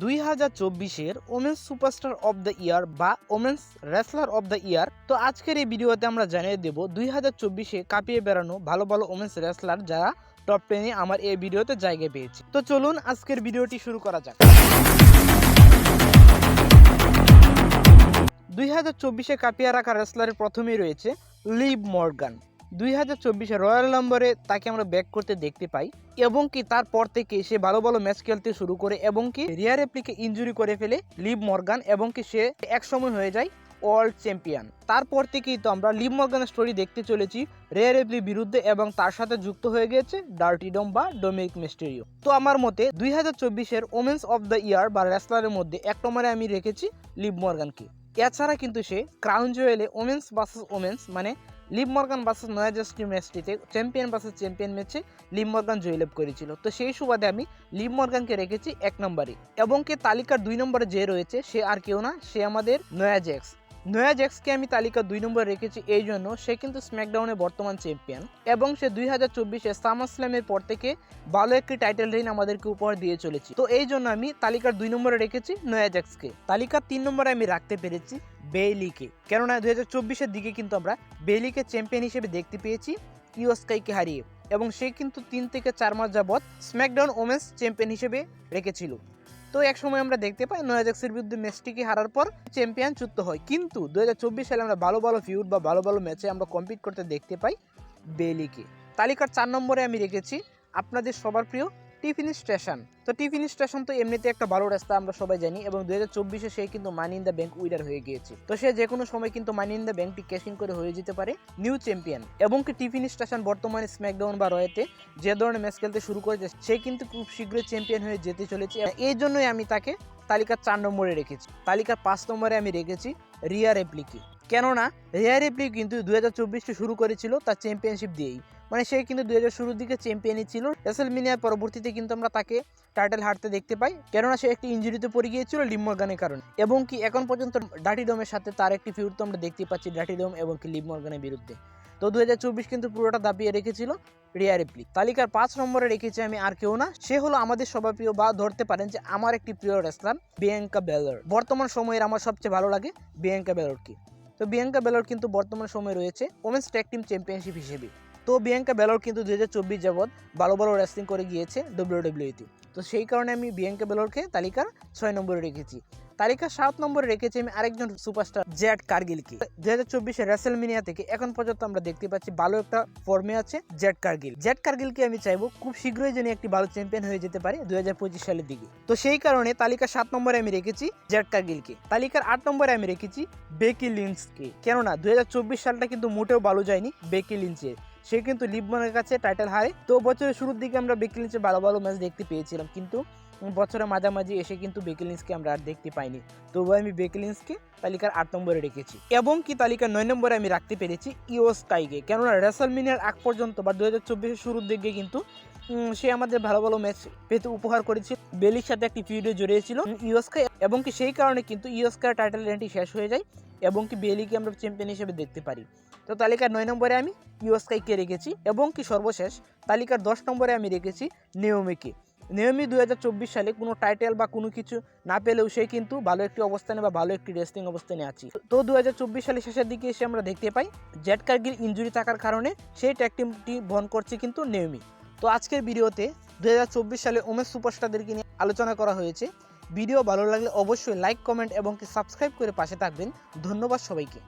2024-এর women's superstar of the year বা women's wrestler of the year. তো আজকের এই ভিডিওতে আমরা জানিয়ে দেব 2024-এ কাঁপিয়ে বেড়ানো ভালো ভালো ওমেন্স রেসলার যারা টপ 10-এ আমার এই ভিডিওতে জায়গা পেয়েছে। তো চলুন আজকের ভিডিওটি শুরু করা যাক। 2024-এ কাঁপিয়ে রাখা রেসলারের প্রথমেই রয়েছে লিভ মর্গান। 2024-এ রয়্যাল নম্বরে তাকে আমরা ব্যাক করতে দেখতে পাই এবং কি তারপর থেকে সে ভালো ভালো ম্যাচ খেলতে শুরু করে এবং কি রিয়ার রেপ্লিকে ইনজুরি করে ফেলে লিভ মর্গান এবং কি সে একসময় হয়ে যায় ওয়ার্ল্ড চ্যাম্পিয়ন। তারপর থেকেই তো আমরা লিভ মর্গানের স্টোরি দেখতে চলেছি রিয়ার রেপ্লির বিরুদ্ধে এবং তার সাথে যুক্ত হয়ে গেছে ডার্টি ডম বা ডোমিনিক মিস্টেরিও। তো আমার মতে 2024-এর ওমেন্স অফ দ্য ইয়ার বা রেসলারের মধ্যে এক নম্বরে আমি রেখেছি লিভ মর্গানকে। এছাড়া কিন্তু সে ক্রাউন জুয়েলে ওমেন্স ভার্সেস ওমেন্স মানে লিভ মর্গান ভার্সেস নয়া জাস্টি ম্যাচটিতে চ্যাম্পিয়ন ভার্সেস চ্যাম্পিয়ন ম্যাচে লিভ মর্গান জয়লাভ করেছিল। তো সেই সুবাদে আমি লিভ মর্গানকে রেখেছি এক নম্বরে এবং কে তালিকার 2 নম্বরে যে রয়েছে সে আর কেউ না, সে আমাদের নয়া জ্যাক্স। নয়া জ্যাক্সকে আমি তালিকার 2 নম্বরে রেখেছি এই জন্য সে কিন্তু স্ম্যাকডাউনে বর্তমান চ্যাম্পিয়ন এবং সে 2024-এ সামারস্ল্যামের পর থেকে ভালো একটি টাইটেল রেইন আমাদেরকে উপহার দিয়ে চলেছে। তো এই জন্য আমি তালিকার 2 নম্বরে রেখেছি নয়া জ্যাক্সকে। তালিকার 3 নম্বরে আমি রাখতে পেরেছি বেইলিকে, কেননা 2024-এর দিকে কিন্তু আমরা বেইলিকে চ্যাম্পিয়ন হিসেবে দেখতে পেয়েছি ইয়ো স্কাইকে হারিয়ে এবং সে কিন্তু 3 থেকে 4 মাস যাবৎ স্ম্যাকডাউন ওমেন্স চ্যাম্পিয়ন হিসেবে রেখেছিল। তো এক সময় আমরা দেখতে পাই নয়া জ্যাক্সের বিরুদ্ধে ম্যাচটিকে হারার পর চ্যাম্পিয়ন চুক্ত হয়, কিন্তু 2024 সালে আমরা ভালো ভালো ফিউড বা ভালো ভালো ম্যাচে আমরা কম্পিট করতে দেখতে পাই বেইলিকে। তালিকার 4 নম্বরে আমি রেখেছি আপনাদের সবার প্রিয় টিফিনি স্টেশন। তো টিফিনি স্টেশন তো এমনিতে একটা ভালো রাস্তা আমরা সবাই জানি এবং 2024-এ সে কিন্তু মানি ইন দ্য ব্যাংক উইনার হয়ে গিয়েছে। তো সে যে কোনো সময় কিন্তু মানি ইন দ্য ব্যাংকটি ক্যাশিং করে হয়ে যেতে পারে নিউ চ্যাম্পিয়ন এবং কি টিফিনি স্টেশন বর্তমানে স্ম্যাকডাউন বা রয়েতে যে ধরনের ম্যাচ খেলতে শুরু করেছে সে কিন্তু খুব শীঘ্রই চ্যাম্পিয়ন হয়ে যেতে চলেছে। এই জন্যই আমি তাকে তালিকার 4 নম্বরে রেখেছি। তালিকার 5 নম্বরে আমি রেখেছি রিয়া রেপ্লিকে, কেননা রিয়া রেপ্লিক কিন্তু 2024-টি শুরু করেছিল তার চ্যাম্পিয়নশিপ দিয়েই, মানে সে কিন্তু 2000 শুরুর দিকে চ্যাম্পিয়নই ছিল। রেসলমেনিয়ার পরবর্তীতে কিন্তু আমরা তাকে টাইটেল হারতে দেখতে পাই, কেননা সে একটি ইনজুরিতে পড়ে গিয়েছিল লিভ মর্গানের কারণে এবং কি এখন পর্যন্ত ডার্টি ডমের সাথে তার একটি ফিউড তো আমরা দেখতে পাচ্ছি ডার্টি ডম এবং কি লিভ মর্গানের বিরুদ্ধে। তো 2024 কিন্তু পুরোটা দাপিয়ে রেখেছিল রিয়া রেপ্লিক। তালিকার 5 নম্বরে রেখেছি আমি আর কেউ না, সে হলো আমাদের সবার প্রিয় বা ধরতে পারেন যে আমার একটি প্রিয় রেসলার বিয়াঙ্কা বেলর। বর্তমান সময়ের আমার সবচেয়ে ভালো লাগে বিয়াঙ্কা বেলরকে। তো বিয়াঙ্কা বেলর কিন্তু বর্তমান সময়ে রয়েছে ওমেন্স ট্যাগ টিম চ্যাম্পিয়নশিপ হিসেবে। তো বিয়াঙ্কা বেলর কিন্তু 2024 যাবৎ ভালো ভালো রেসলিং করে গিয়েছে WWE-তে। তো সেই কারণে আমি বিয়াঙ্কা বেলরকে তালিকার 6 নম্বরে রেখেছি। তালিকার 7 নম্বরে রেখেছি আমি আরেকজন সুপারস্টার জ্যাড কারগিলকে। 2024-এর রেসলমেনিয়া থেকে এখন পর্যন্ত আমরা দেখতে পাচ্ছি ভালো একটা ফর্মে আছে জ্যাড কারগিল। জ্যাড কারগিলকে আমি চাইবো খুব শীঘ্রই যেন একটি ভালো চ্যাম্পিয়ন হয়ে যেতে পারে 2025 সালের দিকে। তো সেই কারণে তালিকার 7 নম্বরে আমি রেখেছি জ্যাড কারগিলকে। তালিকার 8 নম্বরে আমি রেখেছি বেকি লিঞ্চকে, কেননা 2024 সালটা কিন্তু মোটেও ভালো যায়নি বেকি লিঞ্চের। সে কিন্তু লিভ মর্গানের কাছে টাইটেল হারে। তো বছরের শুরুর দিকে আমরা বেকি লিঞ্চের ভালো ভালো ম্যাচ দেখতে পেয়েছিলাম, কিন্তু বছরের মাঝামাঝি এসে কিন্তু বেকি লিঞ্চকে আমরা আর দেখতে পাইনি। তবুও আমি বেকি লিঞ্চকে তালিকার 8 নম্বরে রেখেছি এবং কি তালিকার 9 নম্বরে আমি রাখতে পেরেছি ইয়ো স্কাইকে, কেননা রেসলমেনিয়ার আগ পর্যন্ত বা 2024-এর শুরুর দিকে কিন্তু সে আমাদের ভালো ভালো ম্যাচ পেতে উপহার করেছে। বেলির সাথে একটি ফিউডে জড়িয়েছিল ইয়ো স্কাই এবং কি সেই কারণে কিন্তু ইয়ো স্কাইয়ের টাইটেল রেন্টটি শেষ হয়ে যায় এবং কি বেলিকে আমরা চ্যাম্পিয়ন হিসেবে দেখতে পারি। তো তালিকার 9 নম্বরে আমি ইয়ো স্কাইকে রেখেছি এবং কি সর্বশেষ তালিকার 10 নম্বরে আমি রেখেছি নেওমিকে। নেওমি 2024 সালে কোনো টাইটেল বা কোনো কিছু না পেলেও সে কিন্তু ভালো একটি অবস্থানে বা ভালো একটি রেসলিং অবস্থানে আছে। তো 2024 সালের শেষের দিকে এসে আমরা দেখতে পাই জ্যাড কারগিল ইনজুরি থাকার কারণে সেই ট্যাগ টিমটি বহন করছে কিন্তু নেওমি। তো আজকের ভিডিওতে 2024 সালে ওমেন্স সুপারস্টারদেরকে নিয়ে আলোচনা করা হয়েছে। ভিডিও ভালো লাগলে অবশ্যই লাইক, কমেন্ট এবং সাবস্ক্রাইব করে পাশে থাকবেন। ধন্যবাদ সবাইকে।